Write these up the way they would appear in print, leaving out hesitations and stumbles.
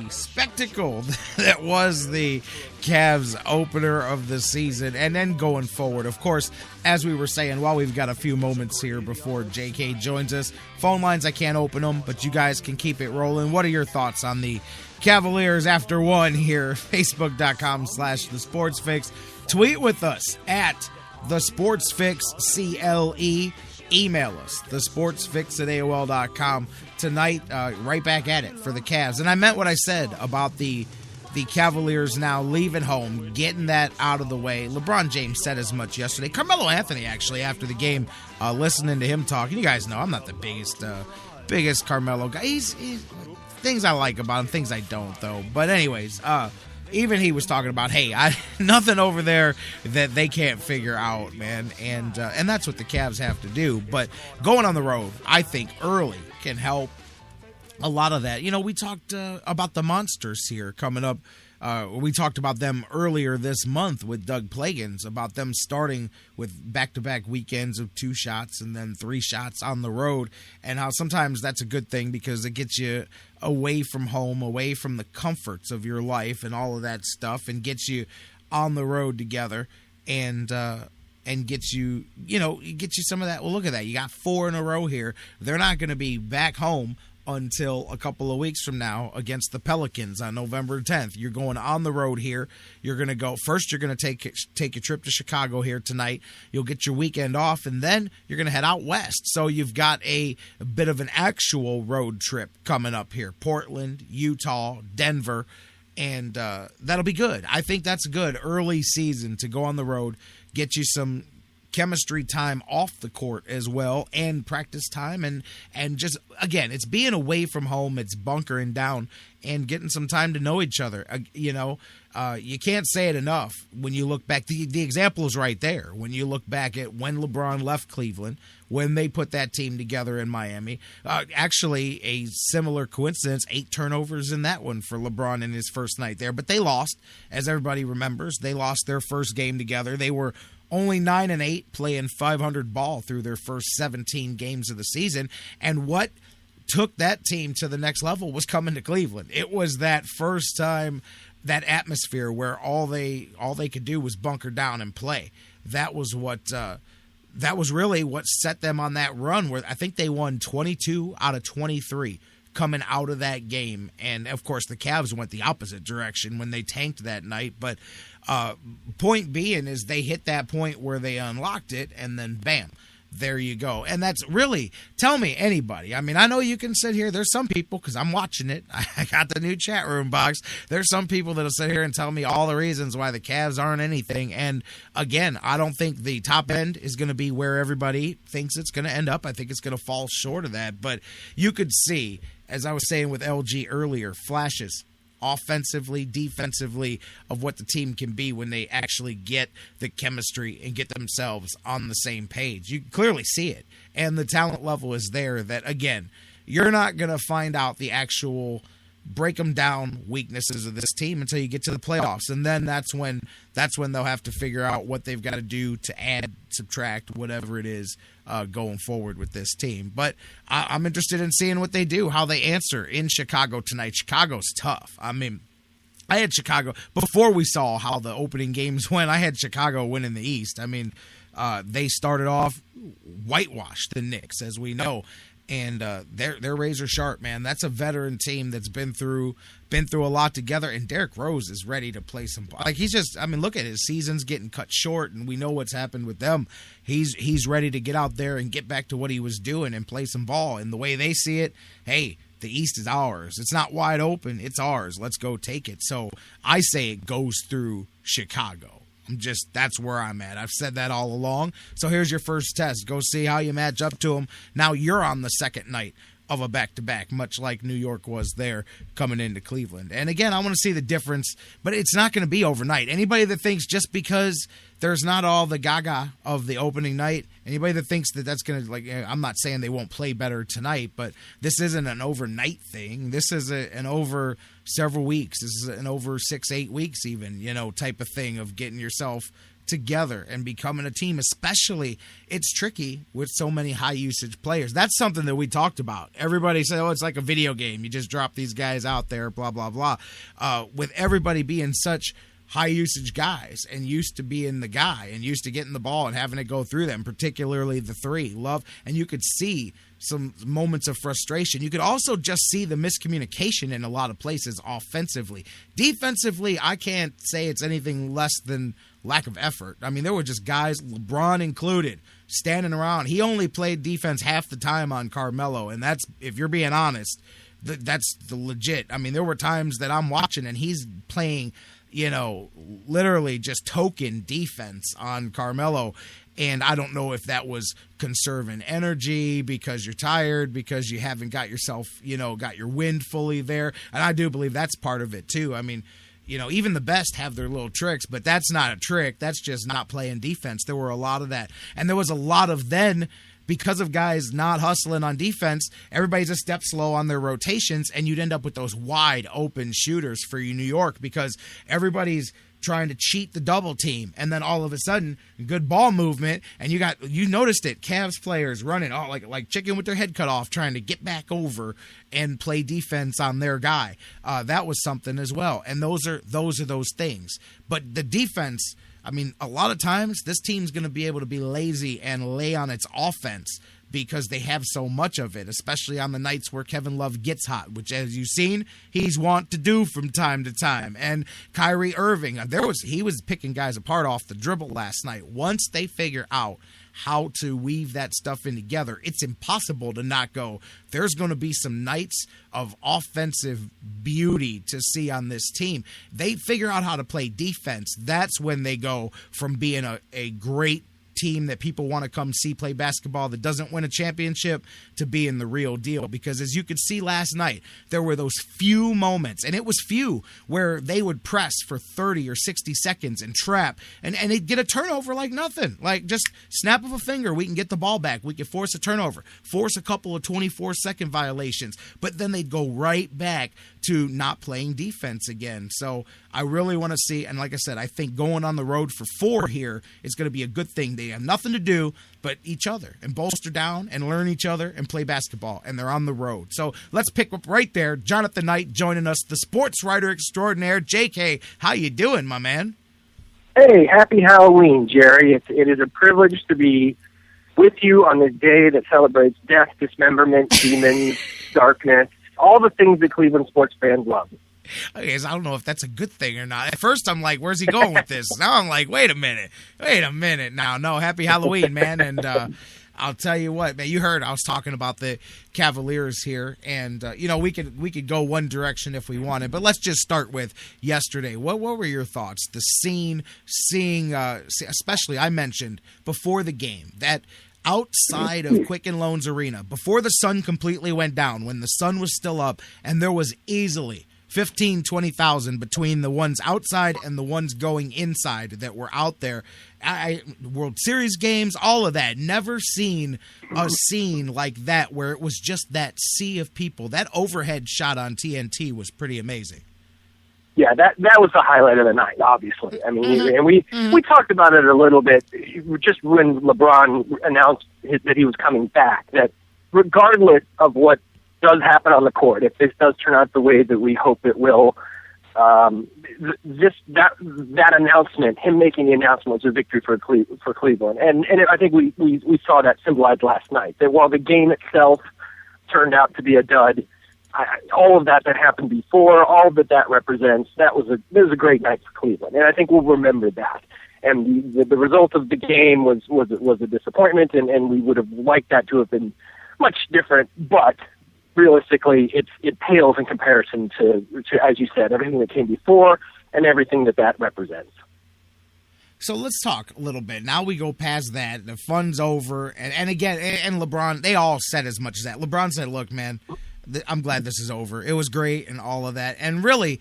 the spectacle that was the Cavs opener of the season, and then going forward. Of course, as we were saying, while we've got a few moments here before JK joins us, phone lines, I can't open them, but you guys can keep it rolling. What are your thoughts on the Cavaliers after one here? Facebook.com/thesportsfix. Tweet with us at thesportsfixcle. Email us, thesportsfix@AOL.com. Tonight, right back at it for the Cavs. And I meant what I said about the Cavaliers now leaving home, getting that out of the way. LeBron James said as much yesterday. Carmelo Anthony, actually, after the game, listening to him talk. And you guys know I'm not the biggest Carmelo guy. He's things I like about him, things I don't, though. But anyways, even he was talking about, hey, nothing over there that they can't figure out, man. And that's what the Cavs have to do. But going on the road, I think early can help a lot of that. You know, we talked about the Monsters here coming up. We talked about them earlier this month with Doug Plagans, about them starting with back-to-back weekends of 2 shots and then 3 shots on the road, and how sometimes that's a good thing because it gets you away from home, away from the comforts of your life and all of that stuff, and gets you on the road together and gets you, gets you some of that. Well, look at that. You got 4 in a row here. They're not going to be back home until a couple of weeks from now against the Pelicans on November 10th. You're going on the road here. You're going to go first. You're going to take a trip to Chicago here tonight. You'll get your weekend off, and then you're going to head out west. So you've got a bit of an actual road trip coming up here. Portland, Utah, Denver, and that'll be good. I think that's good early season to go on the road, get you some chemistry time off the court as well, and practice time, and just, again, it's being away from home, it's bunkering down and getting some time to know each other. You can't say it enough when you look back. The example is right there. When you look back at when LeBron left Cleveland, when they put that team together in Miami, actually a similar coincidence, 8 turnovers in that one for LeBron in his first night there, but they lost, as everybody remembers. They lost their first game together. They were only 9-8, playing .500 ball through their first 17 games of the season. And what took that team to the next level was coming to Cleveland. It was that first time, that atmosphere where all they could do was bunker down and play. That was really what set them on that run, where I think they won 22 out of 23 coming out of that game. And of course the Cavs went the opposite direction when they tanked that night. But point being is they hit that point where they unlocked it, and then bam, there you go. And that's really, tell me anybody. I mean, I know you can sit here. There's some people, because I'm watching it. I got the new chat room box. There's some people that'll sit here and tell me all the reasons why the Cavs aren't anything. And again, I don't think the top end is going to be where everybody thinks it's going to end up. I think it's going to fall short of that. But you could see, as I was saying with LG earlier, flashes offensively, defensively, of what the team can be when they actually get the chemistry and get themselves on the same page. You can clearly see it. And the talent level is there that, again, you're not going to find out the actual break them down weaknesses of this team until you get to the playoffs. And then that's when they'll have to figure out what they've got to do to add, subtract, whatever it is going forward with this team. But I'm interested in seeing what they do, how they answer in Chicago tonight. Chicago's tough. I mean, I had Chicago, before we saw how the opening games went, I had Chicago winning the East. I mean, they started off whitewashed, the Knicks, as we know. And they're razor sharp, man. That's a veteran team that's been through a lot together. And Derrick Rose is ready to play some. Like, he's just, I mean, look at his season's getting cut short, and we know what's happened with them. He's ready to get out there and get back to what he was doing and play some ball. And the way they see it, hey, the East is ours. It's not wide open. It's ours. Let's go take it. So I say it goes through Chicago. That's where I'm at. I've said that all along. So here's your first test. Go see how you match up to them. Now you're on the second night of a back-to-back, much like New York was there coming into Cleveland. And again, I want to see the difference, but it's not going to be overnight. Anybody that thinks just because there's not all the gaga of the opening night, anybody that thinks that that's going to, like, I'm not saying they won't play better tonight, but this isn't an overnight thing. This is an over several weeks. This is an over 6-8 weeks even, type of thing of getting yourself together and becoming a team. Especially, it's tricky with so many high usage players. That's something that we talked about. Everybody said, oh, it's like a video game. You just drop these guys out there, blah, blah, blah. With everybody being such high usage guys and used to being the guy and used to getting the ball and having it go through them, particularly the three. And you could see some moments of frustration. You could also just see the miscommunication in a lot of places offensively. Defensively, I can't say it's anything less than lack of effort. I mean, there were just guys, LeBron included, standing around. He only played defense half the time on Carmelo, and that's, if you're being honest, that's the legit. I mean, there were times that I'm watching and he's playing, literally just token defense on Carmelo. And I don't know if that was conserving energy because you're tired, because you haven't got yourself, got your wind fully there. And I do believe that's part of it too. I mean, even the best have their little tricks, but that's not a trick. That's just not playing defense. There were a lot of that. And there was a lot of then, because of guys not hustling on defense, everybody's a step slow on their rotations, and you'd end up with those wide open shooters for New York because everybody's trying to cheat the double team, and then all of a sudden, good ball movement, and you noticed it, Cavs players running like chicken with their head cut off, trying to get back over and play defense on their guy. That was something as well, and those are those things. But the defense, I mean, a lot of times this team's going to be able to be lazy and lay on its offense because they have so much of it, especially on the nights where Kevin Love gets hot, which, as you've seen, he's wont to do from time to time. And Kyrie Irving, he was picking guys apart off the dribble last night. Once they figure out how to weave that stuff in together, it's impossible to not go, there's going to be some nights of offensive beauty to see on this team. They figure out how to play defense. That's when they go from being a great team that people want to come see play basketball that doesn't win a championship to being the real deal. Because as you could see last night, there were those few moments, and it was few, where they would press for 30 or 60 seconds and trap, and they'd get a turnover like nothing. Like, just snap of a finger, we can get the ball back. We can force a turnover, force a couple of 24-second violations, but then they'd go right back to not playing defense again. So I really want to see, and like I said, I think going on the road for 4 here is going to be a good thing. They have nothing to do but each other and bolster down and learn each other and play basketball, and they're on the road. So let's pick up right there. Jonathan Knight joining us, the sports writer extraordinaire. JK, how you doing, my man? Hey, happy Halloween, Jerry. It is a privilege to be with you on this day that celebrates death, dismemberment, demons, darkness, all the things that Cleveland sports fans love. Okay, so I don't know if that's a good thing or not. At first, I'm like, where's he going with this? Now I'm like, wait a minute. Now, no, happy Halloween, man. And I'll tell you what, man, you heard I was talking about the Cavaliers here. And, we could go one direction if we wanted. But let's just start with yesterday. What were your thoughts? The seeing, especially I mentioned before the game, that outside of Quicken Loans Arena, before the sun completely went down, when the sun was still up, and there was easily 15, 20,000 between the ones outside and the ones going inside that were out there. World Series games, all of that. Never seen a scene like that where it was just that sea of people. That overhead shot on TNT was pretty amazing. Yeah, that was the highlight of the night, obviously. I mean, and we talked about it a little bit just when LeBron announced that he was coming back, that regardless of what does happen on the court, if this does turn out the way that we hope it will, that announcement, him making the announcement, was a victory for Cleveland. And I think we saw that symbolized last night, that while the game itself turned out to be a dud, all of that happened before, all that represents, it was a great night for Cleveland, and I think we'll remember that. And the result of the game was a disappointment, and we would have liked that to have been much different. But realistically, it pales in comparison to, as you said, everything that came before and everything that represents. So let's talk a little bit. Now we go past that. The fun's over, and again, and LeBron, they all said as much as that. LeBron said, "Look, man, I'm glad this is over. It was great," and all of that. And really,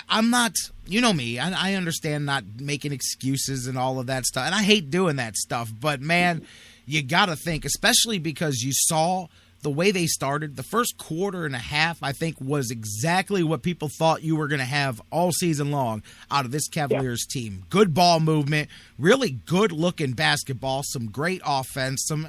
I'm not, you know me, I understand not making excuses and all of that stuff. And I hate doing that stuff. But, man, you got to think, especially because you saw the way they started, the first quarter and a half, I think, was exactly what people thought you were going to have all season long out of this Cavaliers team. Good ball movement, really good-looking basketball, some great offense, some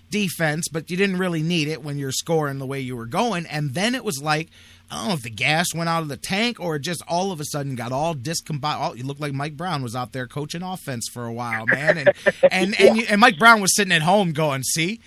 defense, but you didn't really need it when you're scoring the way you were going. And then it was like, I don't know if the gas went out of the tank or it just all of a sudden got all discombobulated. You looked like Mike Brown was out there coaching offense for a while, man. And Mike Brown was sitting at home going, see,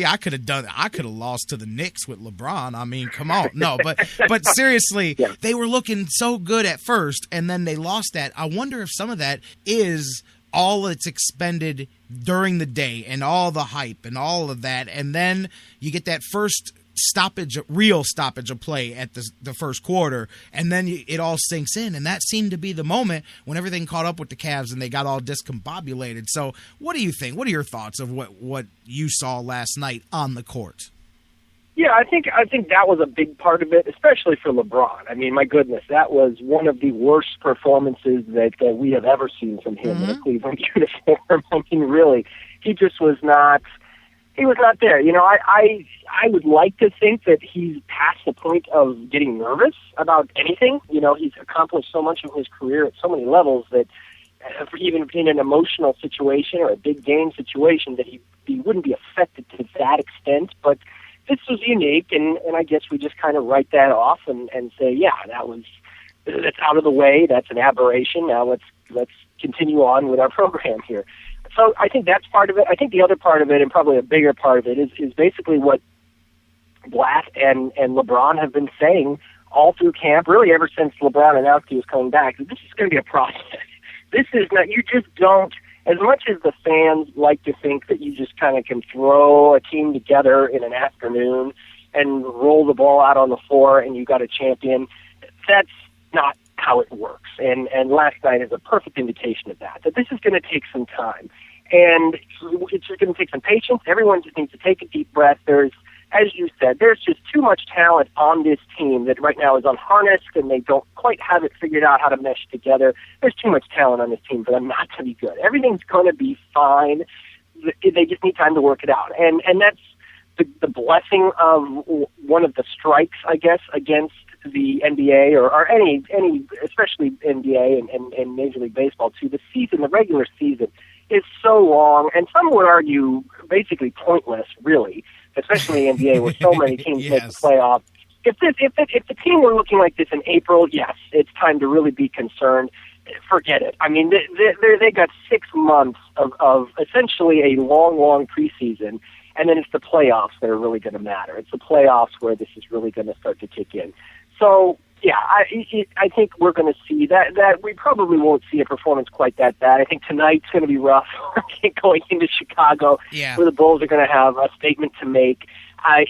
I could have lost to the Knicks with LeBron. I mean, come on. No, but seriously, they were looking so good at first, and then they lost that. I wonder if some of that is all that's expended during the day and all the hype and all of that, and then you get that first real stoppage of play at the first quarter, and then it all sinks in, and that seemed to be the moment when everything caught up with the Cavs and they got all discombobulated. So what do you think? What are your thoughts of what you saw last night on the court? Yeah, I think that was a big part of it, especially for LeBron. I mean, my goodness, that was one of the worst performances that we have ever seen from him in a Cleveland uniform. I mean, really, he just was not. He was not there. You know, I would like to think that he's past the point of getting nervous about anything. You know, he's accomplished so much in his career at so many levels that even in an emotional situation or a big game situation that he wouldn't be affected to that extent. But this was unique, and I guess we just kind of write that off and say, yeah, that's out of the way. That's an aberration. Now let's continue on with our program here. So I think that's part of it. I think the other part of it, and probably a bigger part of it, is basically what Blatt and LeBron have been saying all through camp, really ever since LeBron announced he was coming back. This is going to be a process. This is not, you just don't, as much as the fans like to think that you just kind of can throw a team together in an afternoon and roll the ball out on the floor and you got a champion, that's not how it works. And last night is a perfect indication of that this is going to take some time. And it's just going to take some patience. Everyone just needs to take a deep breath. There's, as you said, there's just too much talent on this team that right now is unharnessed, and they don't quite have it figured out how to mesh together. There's too much talent on this team for them not to be good. Everything's going to be fine. They just need time to work it out. And that's the blessing of one of the strikes, I guess, against the NBA or any, especially NBA and Major League Baseball too. The regular season is so long, and some would argue basically pointless, really, especially in the NBA where so many teams make the playoffs. If the team were looking like this in April, yes, it's time to really be concerned. Forget it. I mean, they got 6 months of essentially a long preseason, and then it's the playoffs that are really going to matter. It's the playoffs where this is really going to start to kick in. So, yeah, I think we're going to see that we probably won't see a performance quite that bad. I think tonight's going to be rough going into Chicago, where the Bulls are going to have a statement to make. I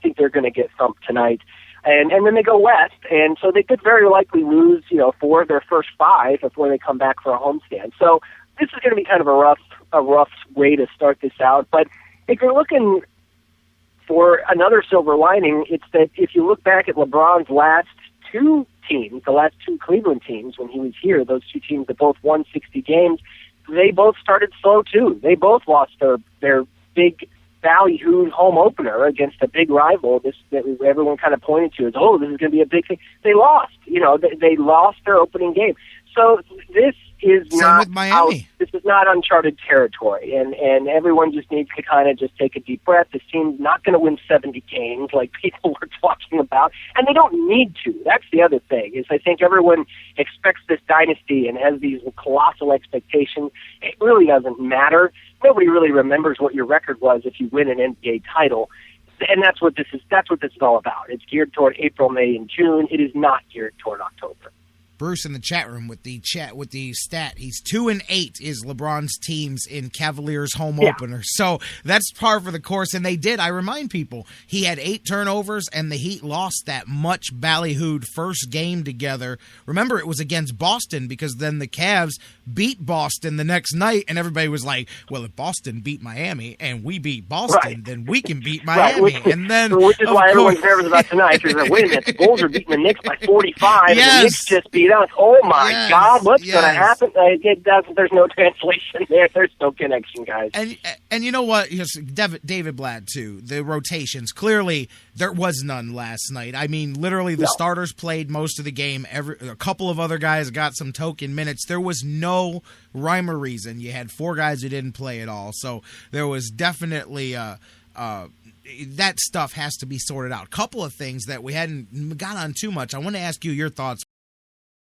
think they're going to get thumped tonight. And then they go west, and so they could very likely lose, 4 of their first 5 before they come back for a homestand. So this is going to be kind of a rough way to start this out. But if you're looking for another silver lining, it's that if you look back at LeBron's last 2 teams, the last 2 Cleveland teams when he was here, those 2 teams that both won 60 games, they both started slow too. They both lost their big valued home opener against a big rival. That everyone kind of pointed to as, this is going to be a big thing. They lost. They lost their opening game. So this is not Miami. This is not uncharted territory, and everyone just needs to kind of just take a deep breath. This team's not going to win 70 games like people were talking about, and they don't need to. That's the other thing, is I think everyone expects this dynasty and has these colossal expectations. It really doesn't matter. Nobody really remembers what your record was if you win an NBA title. And that's what this is all about. It's geared toward April, May, and June. It is not geared toward October. Bruce in the chat room with the stat. He's 2-8 is LeBron's teams in Cavaliers home openers. So that's par for the course. And they did. I remind people, he had 8 turnovers, and the Heat lost that much ballyhooed first game together. Remember, it was against Boston, because then the Cavs beat Boston the next night, and everybody was like, well, if Boston beat Miami and we beat Boston, then we can beat Miami. Which is why everyone's nervous about tonight. Because wait a minute, the Bulls are beating the Knicks by 45, and the Knicks just beat announced. Oh my Yes, God, what's yes. going to happen? It doesn't. There's no translation there. There's no connection, guys. And you know what? Yes, David Blatt too. The rotations, clearly there was none last night. I mean, literally the starters played most of the game. A couple of other guys got some token minutes. There was no rhyme or reason. You had 4 guys who didn't play at all. So there was definitely that stuff has to be sorted out. Couple of things that we hadn't got on too much. I want to ask you your thoughts